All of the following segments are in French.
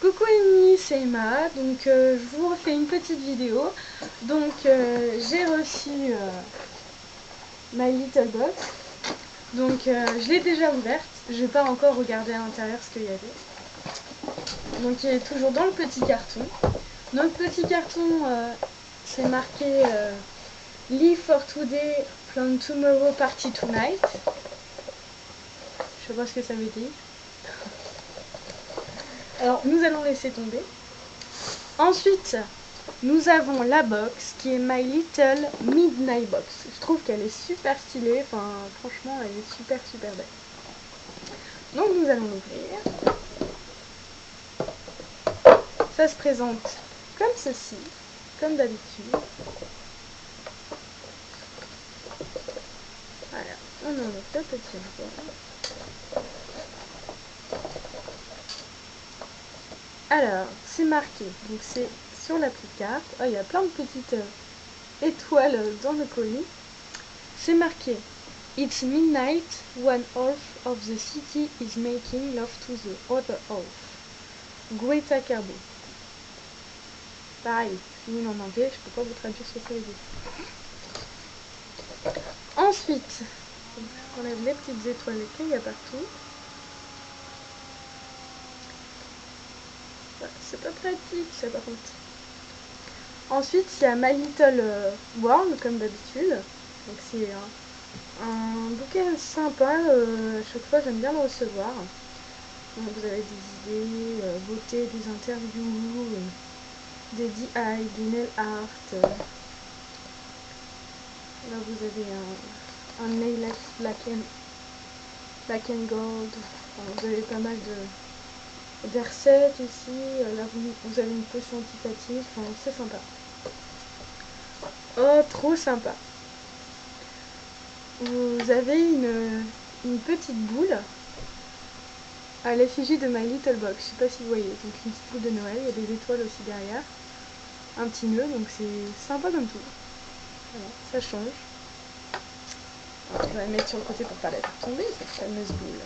Coucou Amy, c'est Emma, donc je vous refais une petite vidéo. Donc j'ai reçu My Little Box, donc je l'ai déjà ouverte, je vais pas encore regarder à l'intérieur ce qu'il y avait. Donc il est toujours dans le petit carton. Dans le petit carton, c'est marqué Live for Today from Tomorrow Party Tonight. Je sais pas ce que ça veut dire. Alors nous allons laisser tomber. Ensuite, nous avons la box qui est My Little Midnight Box. Je trouve qu'elle est super stylée, enfin franchement elle est super belle. Donc nous allons l'ouvrir. Ça se présente comme ceci, comme d'habitude. Voilà, on enlève le petit ruban. Alors, c'est marqué, donc c'est sur la petite carte. Oh, il y a plein de petites étoiles dans le colis. C'est marqué It's midnight, one half of the city is making love to the other half. Greta Garbo. Pareil, je suis nulle en anglais, je peux pas vous traduire ce que ça veut dire. Ensuite, on enlève les petites étoiles qu'il y a partout. C'est pas pratique ça par contre. Ensuite il y a My Little World comme d'habitude. Donc c'est un bouquet sympa, à chaque fois j'aime bien le recevoir. Donc vous avez des idées, beauté, des interviews, des DI, du nail art. Là vous avez un nail art black and gold. Enfin, vous avez pas mal des recettes ici, là vous avez une potion antipathique, enfin, c'est sympa. Oh, trop sympa. Vous avez une petite boule à l'effigie de My Little Box, je sais pas si vous voyez, donc une petite boule de Noël, il y a des étoiles aussi derrière, un petit nœud, donc c'est sympa comme tout. Voilà, ça change. Alors, on va la mettre sur le côté pour pas la faire tomber, cette fameuse boule.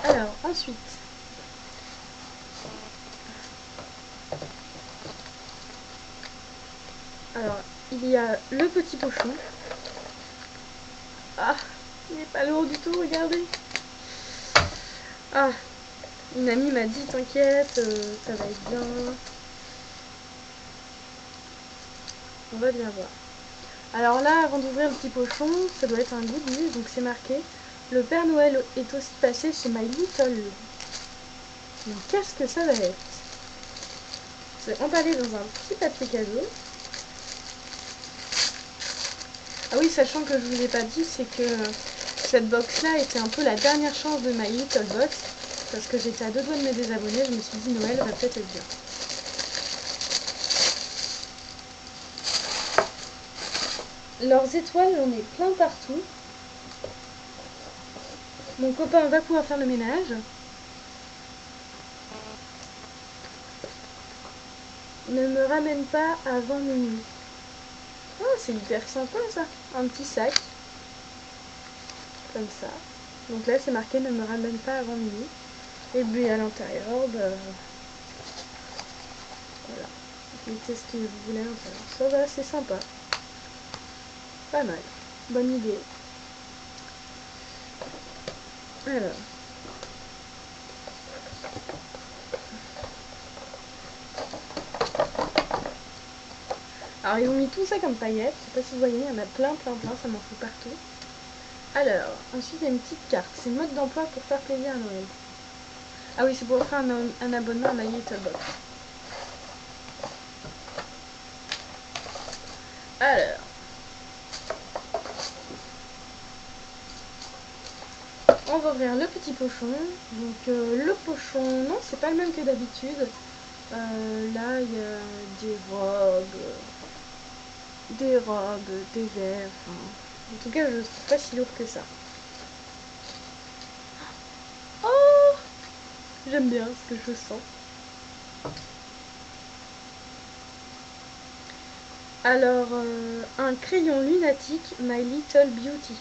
Alors, ensuite, il y a le petit pochon. Ah, il n'est pas lourd du tout, regardez. Ah, une amie m'a dit, t'inquiète, ça va être bien. On va bien voir. Alors là, avant d'ouvrir le petit pochon, ça doit être un goodies, donc c'est marqué le Père Noël est aussi passé chez My Little. Donc qu'est-ce que ça va être? C'est emballé dans un petit papier cadeau. Ah oui, sachant que je vous ai pas dit, c'est que cette box là était un peu la dernière chance de My Little Box, parce que j'étais à deux doigts de me désabonner, je me suis dit Noël va peut-être être bien. Leurs étoiles, j'en ai plein partout. Mon copain va pouvoir faire le ménage. Ne me ramène pas avant minuit. Oh, c'est hyper sympa ça. Un petit sac. Comme ça. Donc là, c'est marqué ne me ramène pas avant minuit. Et puis à l'intérieur, voilà. Mettez ce que vous voulez à l'intérieur. Ça va, c'est sympa. Pas mal. Bonne idée. Alors ils ont mis tout ça comme paillettes. Je sais pas si vous voyez, il y en a plein, ça m'en fout partout. Alors, ensuite il y a une petite carte. C'est mode d'emploi pour faire plaisir à Noël. Ah oui, c'est pour offrir un abonnement à My Little Box. Alors, on va ouvrir le petit pochon. Donc le pochon, non, c'est pas le même que d'habitude. Là, il y a des robes, des verres. Enfin, en tout cas, je trouve pas si lourd que ça. Oh, j'aime bien ce que je sens. Alors, un crayon lunatique, My Little Beauty.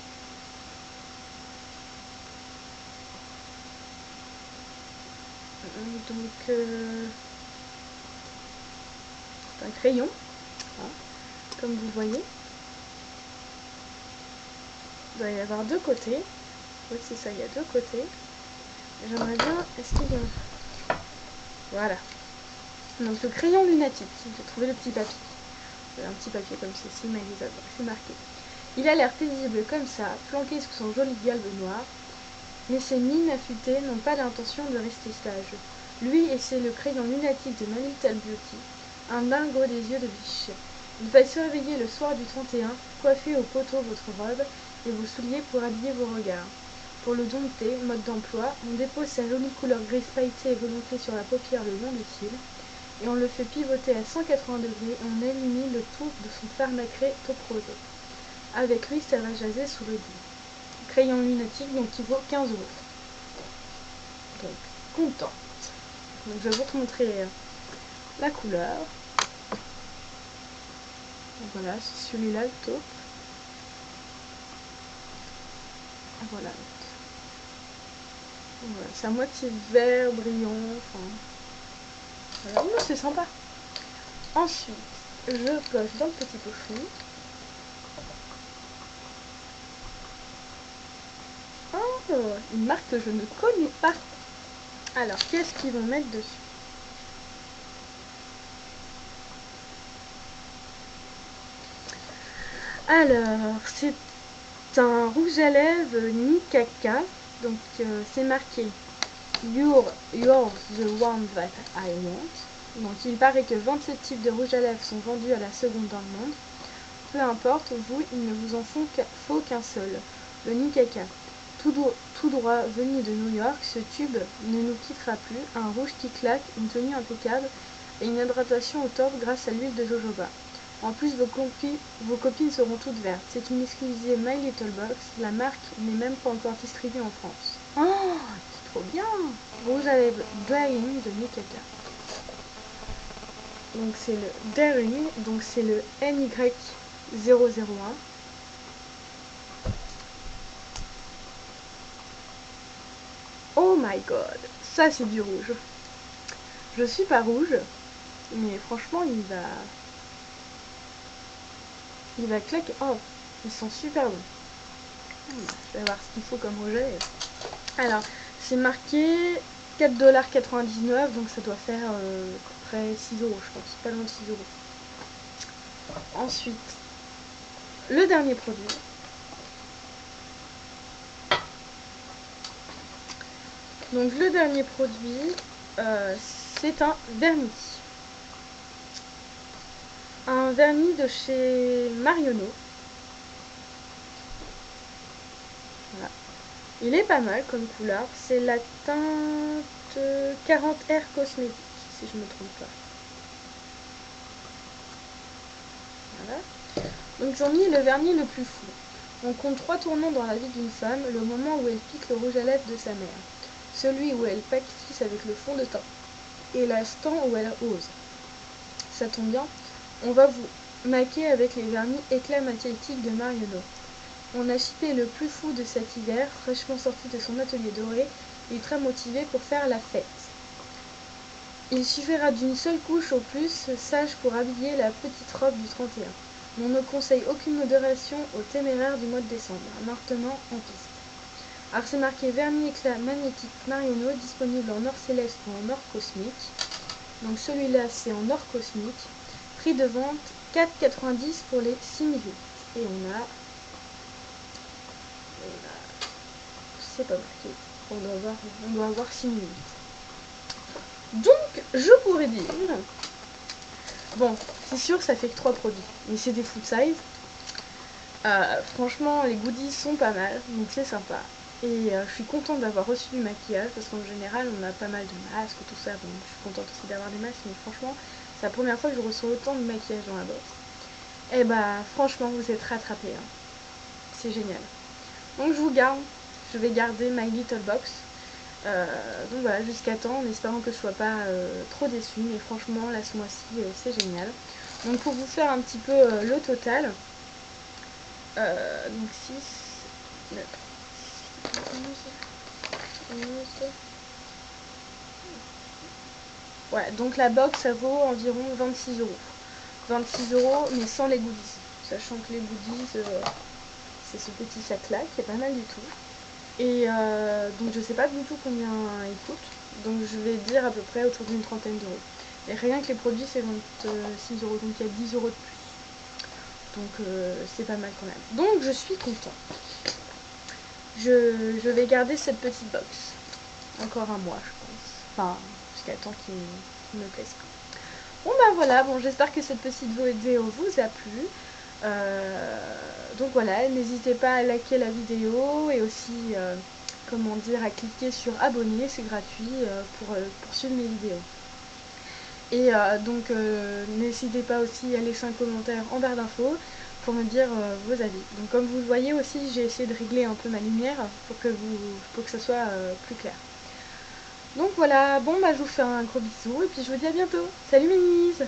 Donc c'est un crayon, hein, comme vous voyez. Il doit y avoir deux côtés. Oui, c'est ça, il y a deux côtés. J'aimerais bien... Est-ce qu'il y a... Voilà. Donc le crayon lunatique. J'ai trouvé le petit papier. Un petit papier comme ceci, mais c'est marqué. Il a l'air paisible comme ça, planqué sous son joli galbe noir. Mais ses mines affûtées n'ont pas l'intention de rester sages. Lui, et c'est le crayon lunatique de My Little Beauty, un dingo des yeux de biche. Il va surveiller le soir du 31, coiffer au poteau votre robe et vos souliers pour habiller vos regards. Pour le dompter, mode d'emploi, on dépose sa jolie couleur grise pailletée et veloutée sur la paupière le long du cil, et on le fait pivoter à 180 degrés et on illumine le tout de son fard nacré taupe rosé. Avec lui, ça va jaser sous le lit. Crayon lunatique, donc qui vaut 15 €. Donc, contente. Donc je vais vous montrer la couleur. Donc, voilà, c'est celui-là le taupe. Voilà. Voilà, c'est à moitié vert, brillant, enfin... Voilà, oh, c'est sympa. Ensuite, je coche dans le petit pochon. Oh, une marque que je ne connais pas. Alors, qu'est-ce qu'ils vont mettre dessus? Alors, c'est un rouge à lèvres Nikaka. Donc, c'est marqué You're the one that I want. Donc, il paraît que 27 types de rouge à lèvres sont vendus à la seconde dans le monde. Peu importe, vous, il ne vous en faut qu'un seul, le Nikaka. Tout droit venu de New York, ce tube ne nous quittera plus, un rouge qui claque, une tenue impeccable et une hydratation au top grâce à l'huile de jojoba. En plus, vos copines seront toutes vertes. C'est une exclusivité My Little Box, la marque n'est même pas encore distribuée en France. Oh, c'est trop bien! Rouge à lèvres Daring de Nikaka. Donc c'est le Daring, donc c'est le NY001. Oh my god, ça c'est du rouge. Je suis pas rouge, mais franchement il va claquer. Oh, ils sont super bons. Je vais voir ce qu'il faut comme rouge. Alors, c'est marqué 4,99 $, donc ça doit faire à peu près 6 €, je pense, pas loin de 6 €. Ensuite, le dernier produit. Donc le dernier produit, c'est un vernis. Un vernis de chez Marionneau. Voilà. Il est pas mal comme couleur. C'est la teinte 40R Cosmétique, si je ne me trompe pas. Voilà. Donc j'en ai le vernis le plus fou. On compte 3 tournants dans la vie d'une femme, le moment où elle pique le rouge à lèvres de sa mère, celui où elle pactise avec le fond de teint, et l'instant où elle ose. Ça tombe bien, on va vous maquer avec les vernis éclat mathématiques de Marionneau. On a chippé le plus fou de cet hiver, fraîchement sorti de son atelier doré, et très motivé pour faire la fête. Il suffira d'une seule couche au plus, sage pour habiller la petite robe du 31. On ne conseille aucune modération aux téméraires du mois de décembre, maintenant en piste. Alors c'est marqué vernis éclat magnétique Marionneau, disponible en or céleste ou en or cosmique. Donc celui-là c'est en or cosmique. Prix de vente 4,90 pour les 6 millilitres. Et on a c'est pas marqué. On doit avoir 6 millilitres. Donc je pourrais dire, bon, c'est sûr ça fait que 3 produits, mais c'est des food size. Franchement les goodies sont pas mal, donc c'est sympa. Et je suis contente d'avoir reçu du maquillage, parce qu'en général on a pas mal de masques, tout ça, bon je suis contente aussi d'avoir des masques, mais franchement c'est la première fois que je reçois autant de maquillage dans la box. Et bah franchement vous êtes rattrapés, hein. C'est génial. Donc je vais garder My Little Box. Donc voilà, jusqu'à temps, en espérant que je sois pas trop déçue, mais franchement là ce mois-ci c'est génial. Donc pour vous faire un petit peu le total, donc 6, 9, 11, 12, Ouais, donc la box ça vaut environ 26 euros. 26 euros, mais sans les goodies. Sachant que les goodies, c'est ce petit sac là qui est pas mal du tout. Et donc je sais pas du tout combien il coûte. Donc je vais dire à peu près autour d'une trentaine d'euros. Et rien que les produits c'est 26 euros, donc il y a 10 euros de plus. Donc c'est pas mal quand même. Donc je suis content. Je vais garder cette petite box. Encore un mois je pense. Enfin, jusqu'à temps qu'il me plaise. Bon bah voilà, bon j'espère que cette petite vidéo vous a plu. Donc voilà, n'hésitez pas à liker la vidéo et aussi comment dire, à cliquer sur abonner, c'est gratuit pour suivre mes vidéos. Et donc n'hésitez pas aussi à laisser un commentaire en barre d'infos pour me dire vos avis. Donc comme vous le voyez aussi, j'ai essayé de régler un peu ma lumière pour que ça soit plus clair. Donc voilà, bon bah je vous fais un gros bisou et puis je vous dis à bientôt. Salut mes nises!